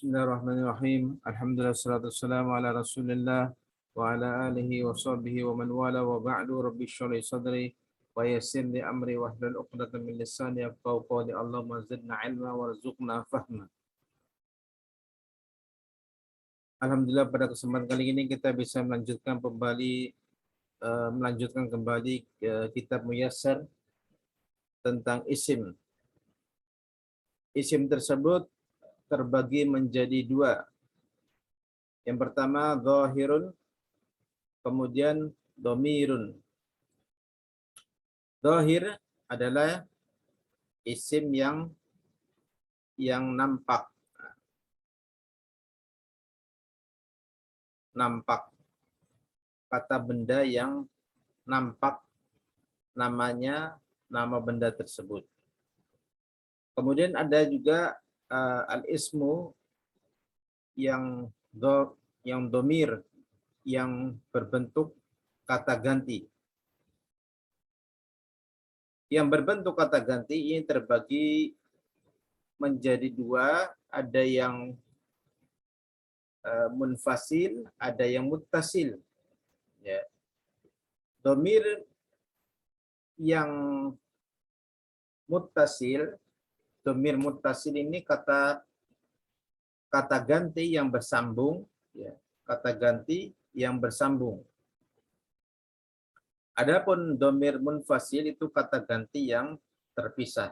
Bismillahirrahmanirrahim. Alhamdulillah wassalatu wassalamu ala Rasulillah wa ala alihi wa sahbihi wa man wala wa ba'du. Rabbi shrah li sadri wa yassir li amri wahlul 'uqdatam min lisani yafqahu qawli. Allahumma zidna ilma warzuqna fahma. Alhamdulillah pada kesempatan kali ini kita bisa melanjutkan kembali kitab Muyassar tentang isim. Isim tersebut terbagi menjadi dua. Yang pertama dhahirun, kemudian domirun. Dhahir adalah isim yang nampak. Nampak. Kata benda yang nampak namanya, nama benda tersebut. Kemudian ada juga al-ismu yang domir, yang berbentuk kata ganti. Yang berbentuk kata ganti ini terbagi menjadi dua, ada yang munfasil, ada yang muttasil. Ya. Domir yang muttasil, domir muttasil ini kata ganti yang bersambung, ya, kata ganti yang bersambung. Adapun domir munfasil itu kata ganti yang terpisah.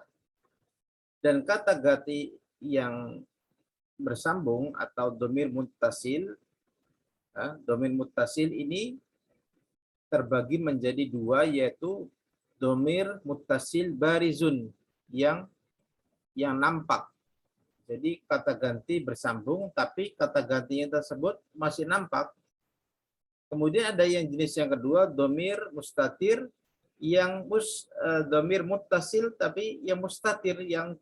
Dan kata ganti yang bersambung atau domir muttasil, domir muttasil ini terbagi menjadi dua, yaitu domir muttasil barizun yang nampak. Jadi kata ganti bersambung, tapi kata gantinya tersebut masih nampak. Kemudian ada yang jenis yang kedua, domir mustatir, yang domir muttasil, tapi yang mustatir, yang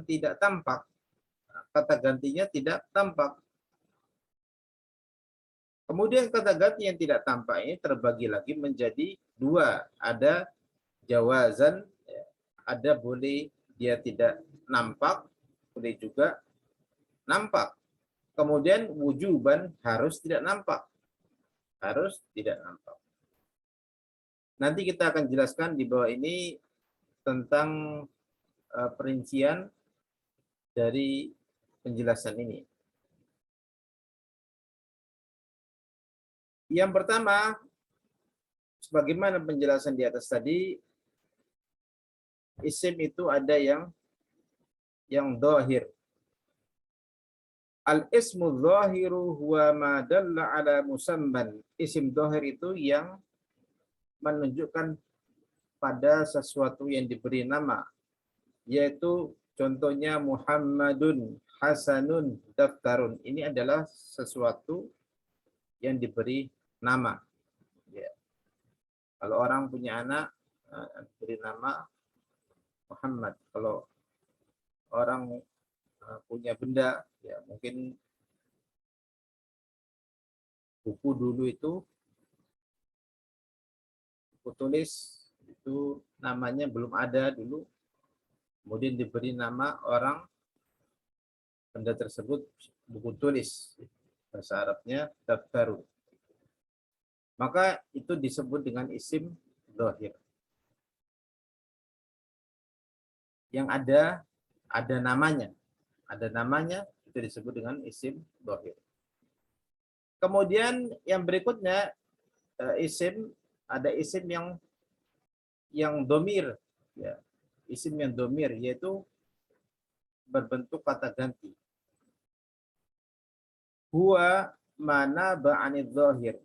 tidak tampak. Kata gantinya tidak tampak. Kemudian kata ganti yang tidak tampak ini terbagi lagi menjadi dua. Ada jawazan, ada boleh dia tidak nampak, boleh juga nampak. Kemudian wujuban, harus tidak nampak. Harus tidak nampak. Nanti kita akan jelaskan di bawah ini tentang perincian dari penjelasan ini. Yang pertama, sebagaimana penjelasan di atas tadi, isim itu ada yang dhahir. Al-ismu dhahiru huwa ma dalla ala musamman. Isim dhahir itu yang menunjukkan pada sesuatu yang diberi nama, yaitu contohnya Muhammadun, Hasanun, Daftarun. Ini adalah sesuatu yang diberi nama. Ya. Kalau orang punya anak, beri nama Muhammad. Kalau orang punya benda, ya mungkin buku dulu itu, buku tulis itu namanya belum ada dulu, kemudian diberi nama orang benda tersebut buku tulis, bahasa Arabnya daftarun. Maka itu disebut dengan isim dhahir. Yang ada namanya. Ada namanya, itu disebut dengan isim dhahir. Kemudian yang berikutnya, isim, ada isim yang domir, ya. Isim yang domir, yaitu berbentuk kata ganti. Huwa mana ba'anid dhahir.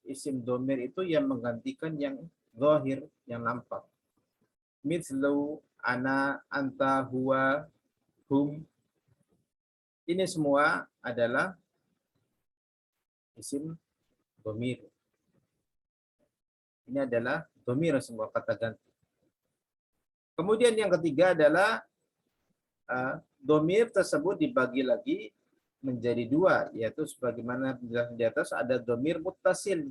Isim domir itu yang menggantikan yang dhahir, yang nampak. Mithlu, ana, anta, huwa, hum. Ini semua adalah isim domir. Ini adalah domir, semua kata ganti. Kemudian yang ketiga adalah domir tersebut dibagi lagi menjadi dua, yaitu sebagaimana di atas ada domir muttasil.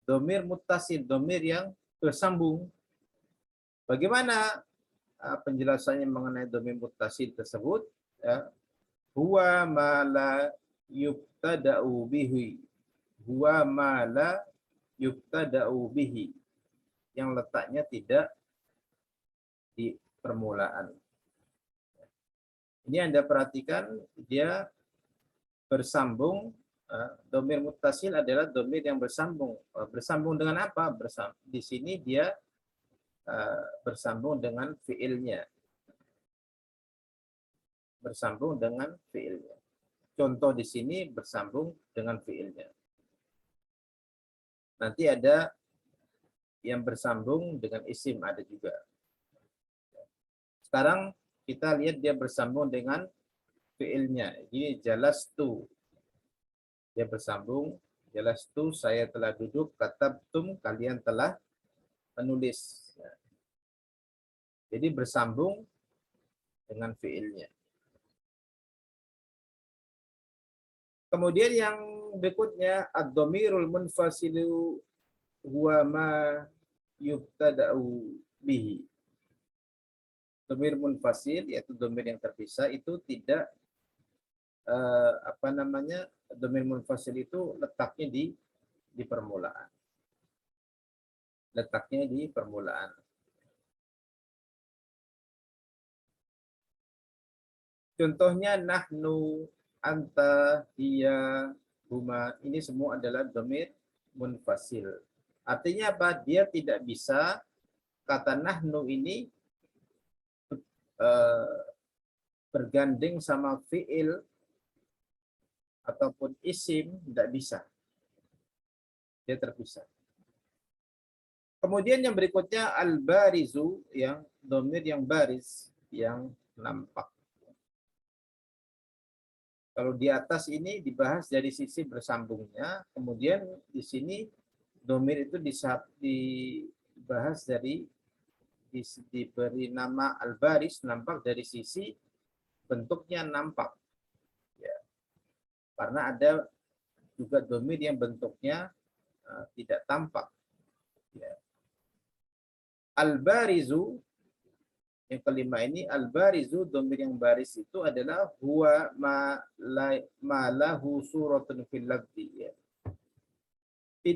Domir muttasil, domir yang bersambung. Bagaimana penjelasannya mengenai dhamir muttasil tersebut, ya, huwa ma la yubtada'u bihi. Huwa ma la yubtada'u bihi. Yang letaknya tidak di permulaan. Ini Anda perhatikan, dia bersambung. Dhamir muttasil adalah dhamir yang bersambung. Bersambung dengan apa? Di sini dia bersambung dengan fiilnya. Bersambung dengan fiilnya. Contoh di sini bersambung dengan fiilnya. Nanti ada yang bersambung dengan isim, ada juga. Sekarang kita lihat dia bersambung dengan fiilnya. Ini jalastu. Dia bersambung. Jalastu, saya telah duduk. Katabtum, kalian telah menulis. Jadi bersambung dengan fiilnya. Kemudian yang berikutnya, ad-dhamirul munfasilu huwa ma yubtada'u bihi. Dhamir munfasil, yaitu dhamir yang terpisah, itu tidak dhamir munfasil itu letaknya di permulaan. Letaknya di permulaan. Contohnya nahnu, anta, hiya, huma. Ini semua adalah dhamir munfasil. Artinya apa? Dia tidak bisa kata nahnu ini bergandeng sama fiil ataupun isim, tidak bisa. Dia terpisah. Kemudian yang berikutnya al-barizu, yang dhamir yang baris, yang nampak. Kalau di atas ini dibahas dari sisi bersambungnya, kemudian di sini dhamir itu dibahas dari diberi nama al-baris, nampak dari sisi bentuknya nampak. Ya. Karena ada juga dhamir yang bentuknya tidak tampak. Ya. Al-barizu, yang kelima ini, al-barizu, dhamir yang baris itu adalah huwa ma lahu suratun fil lafzi. Ya.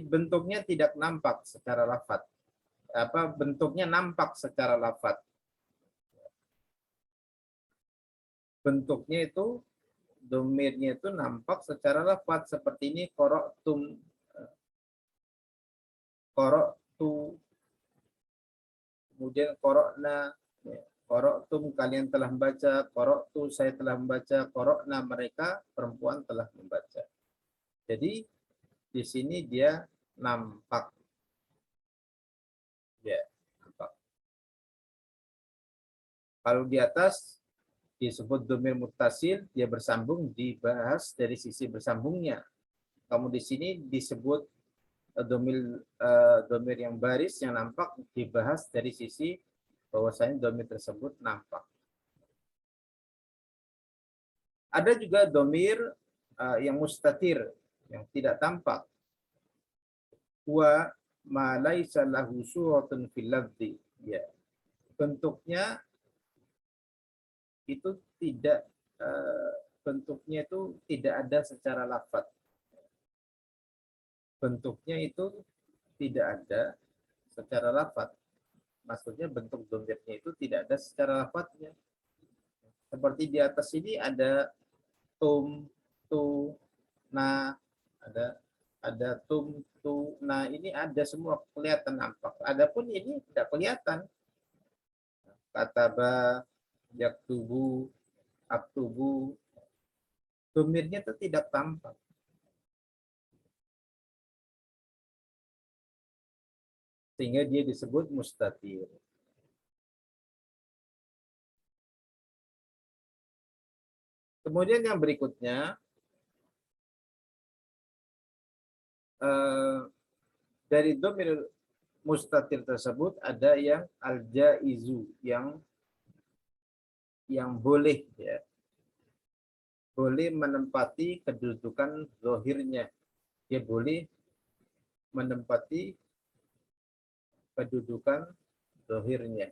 Bentuknya tidak nampak secara lafaz. Bentuknya nampak secara lafaz. Bentuknya itu, dhamirnya itu nampak secara lafaz, seperti ini, qara'tum, qara'tu, kemudian qara'na, qara'tum, kalian telah membaca, qara'tu, saya telah membaca, qara'na, mereka perempuan telah membaca. Jadi di sini dia nampak. Ya, nampak. Kalau di atas disebut dhamir muttasil, dia bersambung, dibahas dari sisi bersambungnya. Kamu di sini disebut dhamir yang baris, yang nampak, dibahas dari sisi bahwasanya dhamir tersebut nampak. Ada juga dhamir yang mustatir, yang tidak tampak. Wa ma laisa lahu suratun fil lafzi. Ya. Bentuknya itu tidak ada secara lafaz. Bentuknya itu tidak ada secara lafaz. Maksudnya bentuk dhamirnya itu tidak ada secara lafaznya. Seperti di atas ini ada tum, tu, na, ada tum, tu, na, ini ada semua kelihatan nampak. Adapun ini tidak kelihatan. Kataba, yaktubu, aktubu, dhamirnya itu tidak tampak. Sehingga dia disebut mustatir. Kemudian yang berikutnya, dari dhamir mustatir tersebut ada yang al-jaizu, yang boleh, ya, boleh menempati kedudukan zahirnya. Dia boleh menempati kedudukan zahirnya.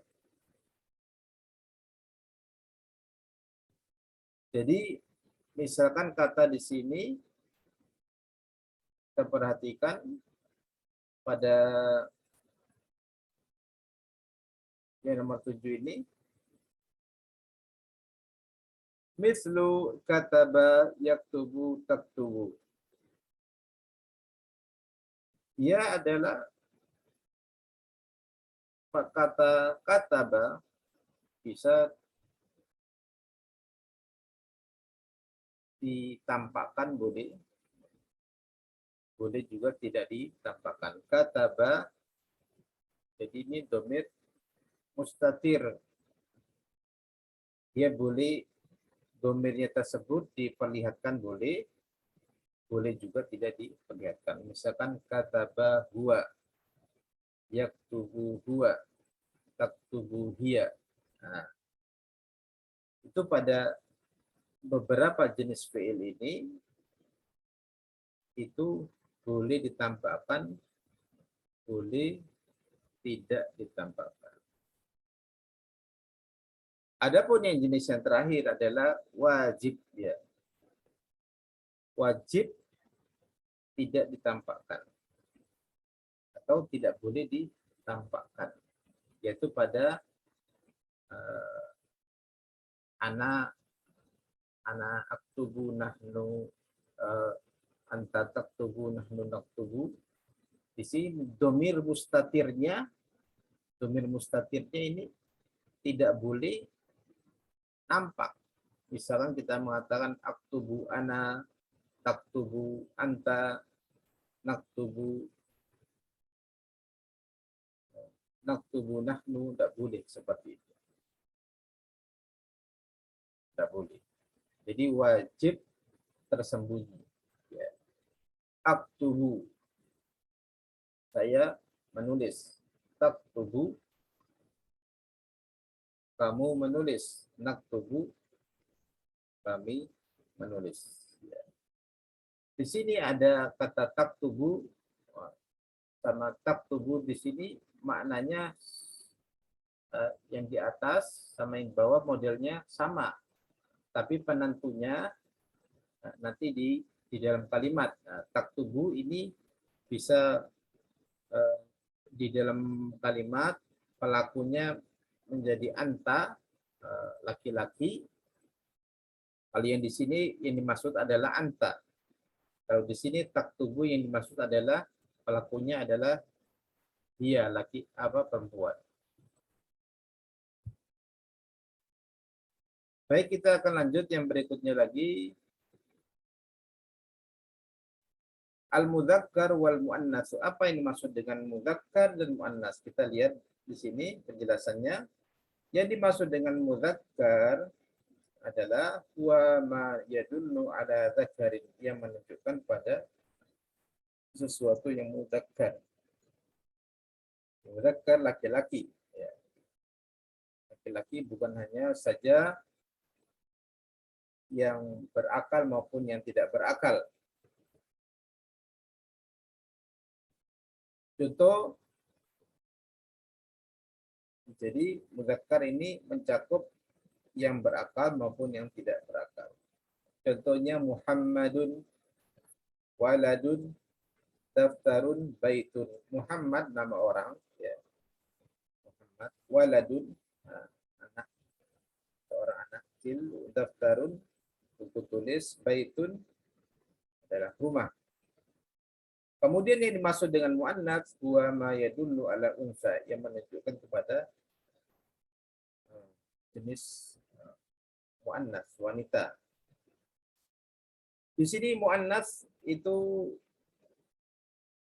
Jadi misalkan kata di sini kita perhatikan pada yang nomor 7 ini, mislu kataba yaktubu taktubu. Ia adalah kata kataba bisa ditampakkan, boleh juga tidak ditampakkan. Kataba, jadi ini domir mustatir. Dia boleh domirnya tersebut diperlihatkan, boleh juga tidak diperlihatkan. Misalkan kataba huwa, yaktubu huwa, taktubu hiya. Nah, itu pada beberapa jenis fi'il ini itu boleh ditampakkan, boleh tidak ditampakkan. Adapun yang jenis yang terakhir adalah wajib, ya. Wajib tidak ditampakkan atau tidak boleh ditampakkan, yaitu pada ana aktubu nahnu, anta taktubu nahnu naktubu. Di sini domir mustatirnya ini tidak boleh nampak. Misalkan kita mengatakan aktubu ana, taktubu anta, naktubu nahnu, tidak boleh seperti itu. Tidak boleh. Jadi wajib tersembunyi. Ya. Aktubu, saya menulis. Taktubu, kamu menulis. Naktubu, kami menulis. Ya. Di sini ada kata taktubu sama taktubu. Di sini maknanya yang di atas sama yang di bawah modelnya sama, tapi penentunya nanti di dalam kalimat. Nah, taktubu ini bisa di dalam kalimat pelakunya menjadi anta, laki-laki. Kalau yang di sini yang dimaksud adalah anta. Kalau di sini taktubu yang dimaksud adalah pelakunya adalah dia, laki perempuan. Baik, kita akan lanjut yang berikutnya lagi. Al-mudzakkar wal muannas. Apa yang dimaksud dengan mudzakkar dan muannas? Kita lihat di sini penjelasannya. Yang dimaksud dengan mudzakkar adalah huwa ma yadullu ala dzakarin, yang menunjukkan pada sesuatu yang mudzakkar. Mudzakkar laki-laki, ya. Laki-laki bukan hanya saja yang berakal maupun yang tidak berakal. Contoh, jadi mudzakkar ini mencakup yang berakal maupun yang tidak berakal. Contohnya Muhammadun, waladun, daftarun, baitun. Muhammad nama orang, ya. Muhammad, waladun, anak, seorang anak kecil, daftarun, buku tulis, baitun adalah rumah. Kemudian yang dimaksud dengan muannats huwa ma yadullu ala unsa, yang menunjukkan kepada jenis muannats, wanita. Di sini muannats itu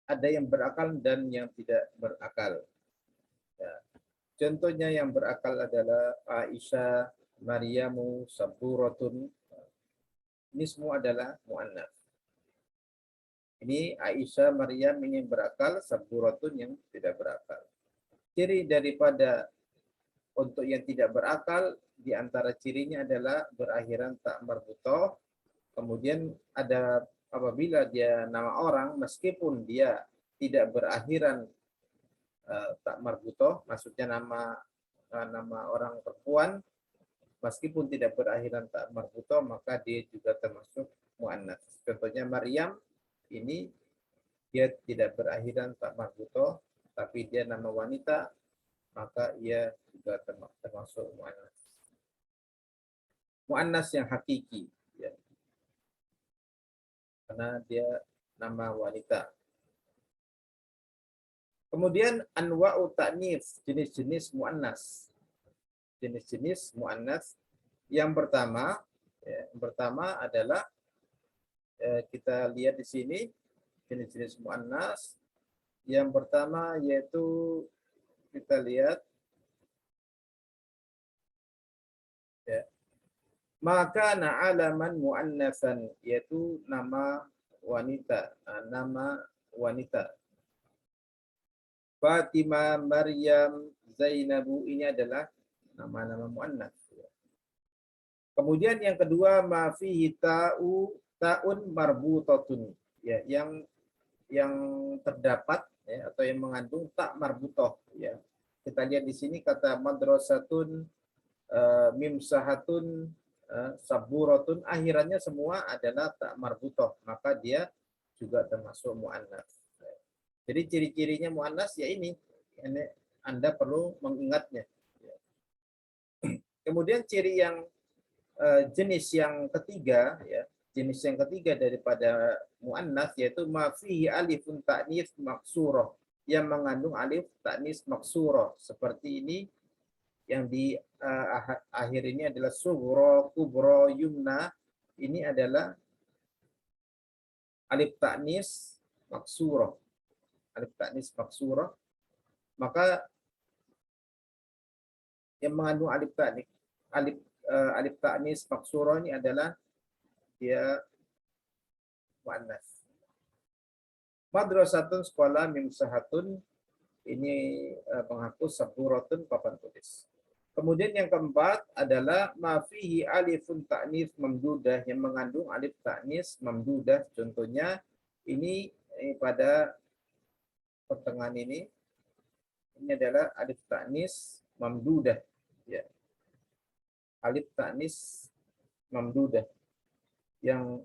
ada yang berakal dan yang tidak berakal. Ya. Contohnya yang berakal adalah Aisyah, Maryamu, Saburatun. Ini semua adalah muannats. Ini Aisyah, Maryam ini yang berakal, Saburatun yang tidak berakal. Ciri daripada untuk yang tidak berakal, di antara cirinya adalah berakhiran tak marbutoh. Kemudian ada apabila dia nama orang, meskipun dia tidak berakhiran tak marbutoh, maksudnya nama orang perempuan, meskipun tidak berakhiran tak marbutoh, maka dia juga termasuk muannats. Contohnya Maryam ini dia tidak berakhiran tak marbutoh, tapi dia nama wanita, maka ia juga termasuk muannats. Muannats yang hakiki, ya. Karena dia nama wanita. Kemudian anwa'u ta'nits, jenis-jenis muannats. Jenis-jenis muannats yang pertama, adalah kita lihat di sini jenis-jenis muannats. Yang pertama yaitu kita lihat ya, maka na'alaman muannatsan, yaitu nama wanita, nama wanita. Fatimah, Maryam, Zainabu, ini adalah nama-nama muannats. Kemudian yang kedua, ma fihi ta'un marbutatun, ya, yang terdapat ya, atau yang mengandung tak marbutoh, ya. Kita lihat di sini kata madrasatun, mimsahatun, saburatun, akhirannya semua adalah tak marbutoh, maka dia juga termasuk muannats. Jadi ciri-cirinya muannats ya ini Anda perlu mengingatnya. Kemudian ciri yang jenis yang ketiga, ya, jenis yang ketiga daripada muannats yaitu ma fihi alifun ta'nis maksurah, yang mengandung alif ta'nis maksurah. Seperti ini yang di akhir ini adalah sughra, kubra, yumna. Ini adalah alif ta'nis maksurah. Alif ta'nis maksurah. Maka yang mengandung alif ta'nis alif ta'nis maksurah ini adalah dia muannats. Madrasatun, sekolah, mimsahatun, ini penghapus, saburatun, papan tulis. Kemudian yang keempat adalah ma fihi alifun ta'nis mamdudah, yang mengandung alif ta'nis mamdudah. Contohnya ini pada pertengahan ini adalah alif ta'nis mamdudah, ya. Alif ta'nis mamdudah yang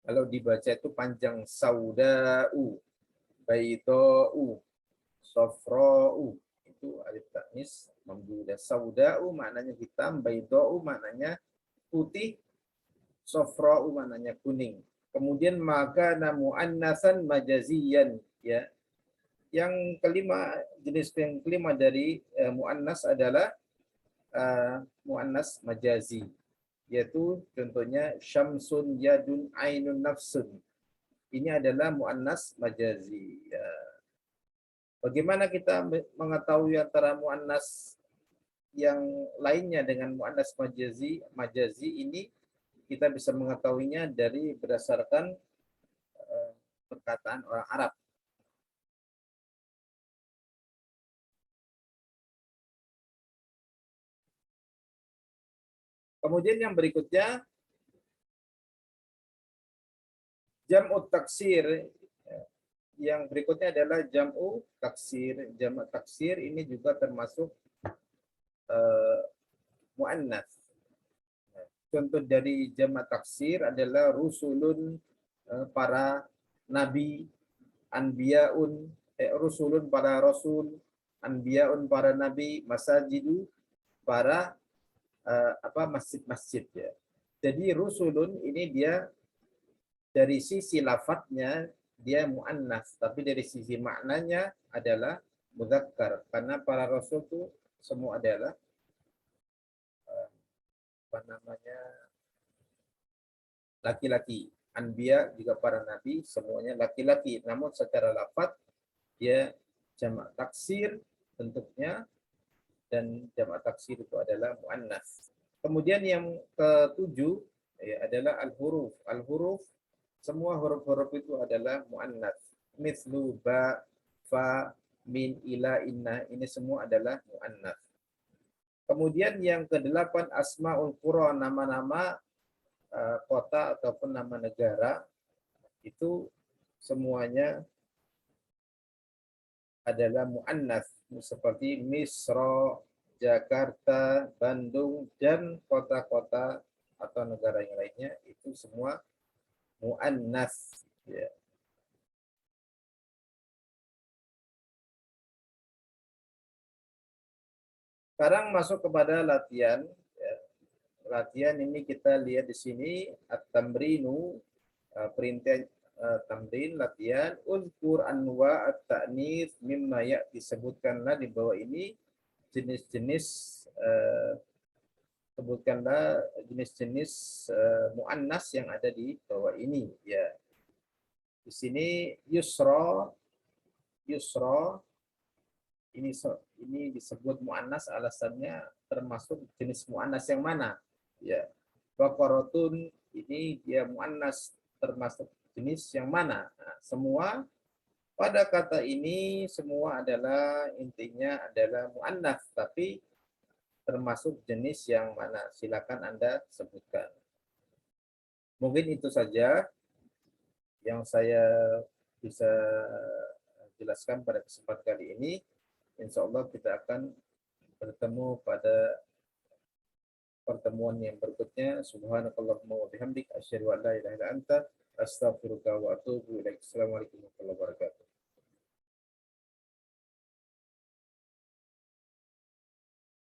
kalau dibaca itu panjang, sauda'u, baida'u, sofra'u, itu alif ta'nis mamdudah. Sauda'u maknanya hitam, baida'u maknanya putih, sofra'u maknanya kuning. Kemudian maka muannatsan majaziyan, ya. Yang kelima, jenis yang kelima dari muannats adalah muannats majazi, yaitu contohnya syamsun, yadun, ainun, nafsun. Ini adalah muannats majazi. Ya. Bagaimana kita mengetahui antara muannats yang lainnya dengan muannats majazi? Majazi ini kita bisa mengetahuinya dari berdasarkan perkataan orang Arab. Kemudian yang berikutnya, jam'ut taksir. Yang berikutnya adalah jam'u taksir. Jam'u taksir ini juga termasuk muannats. Contoh dari jam'u taksir adalah rusulun, para nabi, anbiyaun, rusulun para rasul, anbiyaun para nabi, masajidu para masjid-masjid, ya. Jadi rusulun ini dia dari sisi lafadznya dia muannats, tapi dari sisi maknanya adalah mudzakkar, karena para rasul itu semua adalah laki-laki. Anbiya juga para nabi semuanya laki-laki, namun secara lafadz dia jamak taksir bentuknya, dan jamak taksir itu adalah muannats. Kemudian yang ketujuh ya, adalah al-huruf. Al-huruf, semua huruf-huruf itu adalah muannats. Mithlu, ba, fa, min, ila, inna, ini semua adalah muannats. Kemudian yang kedelapan asmaul qura, nama-nama kota ataupun nama negara, itu semuanya adalah muannats, seperti Misra, Jakarta, Bandung, dan kota-kota atau negara yang lainnya itu semua muannas. Ya. Sekarang masuk kepada latihan. Ya. Latihan ini kita lihat di sini at-tamrinu, perintah tamrin latihan uzkur anwa at-ta'nits mimma ya disebutkanlah di bawah ini jenis-jenis sebutkanlah jenis-jenis muannas yang ada di bawah ini ya. Di sini yusra, yusra ini disebut muannas alasannya termasuk jenis muannas yang mana? Ya. Baqaratun ini dia muannas termasuk jenis yang mana? Nah, semua pada kata ini semua adalah intinya adalah muannas tapi termasuk jenis yang mana? Silakan Anda sebutkan. Mungkin itu saja yang saya bisa jelaskan pada kesempatan kali ini. Insya Allah kita akan bertemu pada pertemuan yang berikutnya. Subhanakallahumma wa bihamdik asyhadu an la ilaha illa anta astaghfiruka wa atubu ilaik. Assalamualaikum warahmatullahi wabarakatuh.